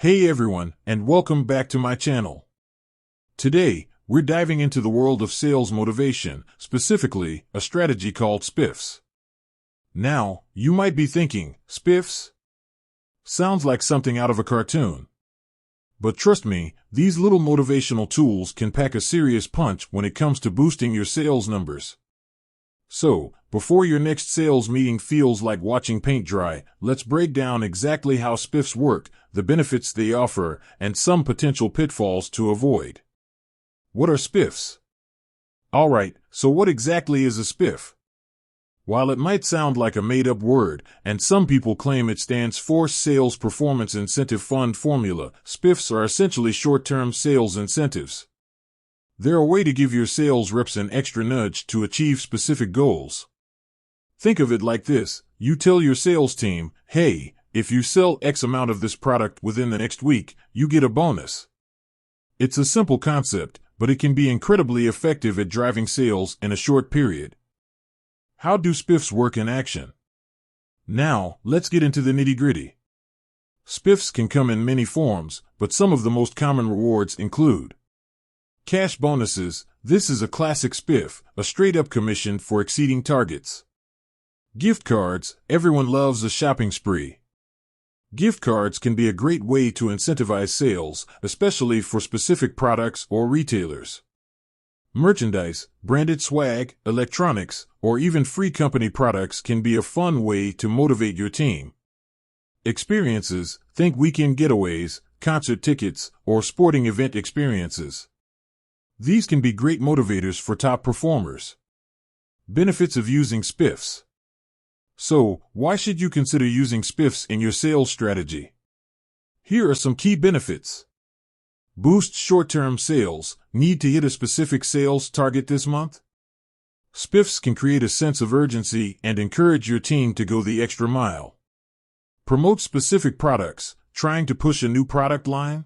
Hey everyone, and welcome back to my channel. Today, we're diving into the world of sales motivation, specifically, a strategy called SPIFFs. Now, you might be thinking, SPIFFs? Sounds like something out of a cartoon. But trust me, these little motivational tools can pack a serious punch when it comes to boosting your sales numbers. So, before your next sales meeting feels like watching paint dry, let's break down exactly how SPIFFs work, the benefits they offer, and some potential pitfalls to avoid. What are SPIFFs? Alright, so what exactly is a SPIFF? While it might sound like a made-up word, and some people claim it stands for Sales Performance Incentive Fund Formula, SPIFFs are essentially short-term sales incentives. They're a way to give your sales reps an extra nudge to achieve specific goals. Think of it like this: you tell your sales team, hey, if you sell X amount of this product within the next week, you get a bonus. It's a simple concept, but it can be incredibly effective at driving sales in a short period. How do SPIFFs work in action? Now, let's get into the nitty-gritty. SPIFFs can come in many forms, but some of the most common rewards include cash bonuses. This is a classic SPIFF, a straight-up commission for exceeding targets. Gift cards. Everyone loves a shopping spree. Gift cards can be a great way to incentivize sales, especially for specific products or retailers. Merchandise, branded swag, electronics, or even free company products can be a fun way to motivate your team. Experiences. Think weekend getaways, concert tickets, or sporting event experiences. These can be great motivators for top performers. Benefits of using SPIFFs. So, why should you consider using SPIFFs in your sales strategy? Here are some key benefits. Boost short-term sales. Need to hit a specific sales target this month? SPIFFs can create a sense of urgency and encourage your team to go the extra mile. Promote specific products. Trying to push a new product line?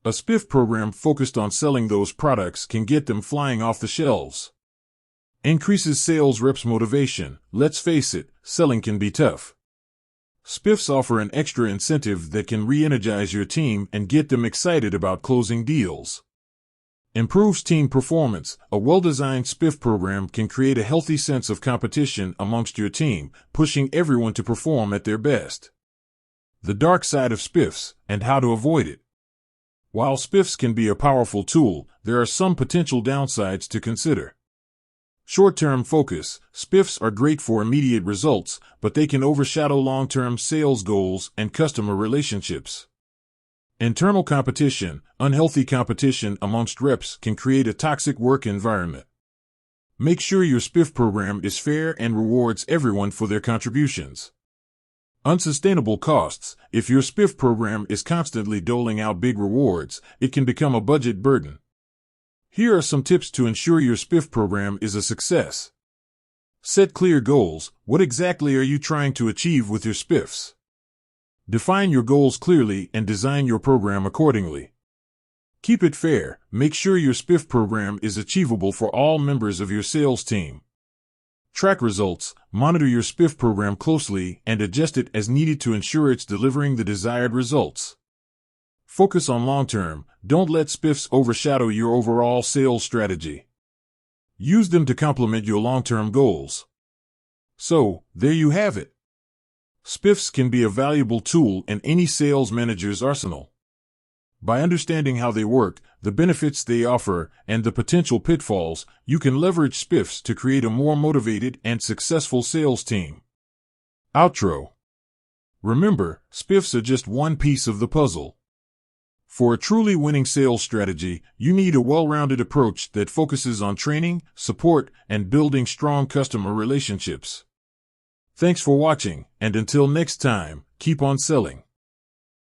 A SPIFF program focused on selling those products can get them flying off the shelves. Increases sales reps' motivation. Let's face it, selling can be tough. SPIFFs offer an extra incentive that can re-energize your team and get them excited about closing deals. Improves team performance. A well-designed SPIFF program can create a healthy sense of competition amongst your team, pushing everyone to perform at their best. The dark side of SPIFFs, and how to avoid it. While SPIFFs can be a powerful tool, there are some potential downsides to consider. Short-term focus. SPIFFs are great for immediate results, but they can overshadow long-term sales goals and customer relationships. Internal competition. Unhealthy competition amongst reps can create a toxic work environment. Make sure your SPIFF program is fair and rewards everyone for their contributions. Unsustainable costs. If your SPIFF program is constantly doling out big rewards, it can become a budget burden. Here are some tips to ensure your SPIFF program is a success. Set clear goals. What exactly are you trying to achieve with your SPIFFs? Define your goals clearly and design your program accordingly. Keep it fair. Make sure your SPIFF program is achievable for all members of your sales team. Track results. Monitor your SPIFF program closely and adjust it as needed to ensure it's delivering the desired results. Focus on long-term. Don't let SPIFFs overshadow your overall sales strategy. Use them to complement your long-term goals. So, there you have it. SPIFFs can be a valuable tool in any sales manager's arsenal. By understanding how they work, the benefits they offer, and the potential pitfalls, you can leverage SPIFFs to create a more motivated and successful sales team. Outro. Remember, SPIFFs are just one piece of the puzzle. For a truly winning sales strategy, you need a well-rounded approach that focuses on training, support, and building strong customer relationships. Thanks for watching, and until next time, keep on selling.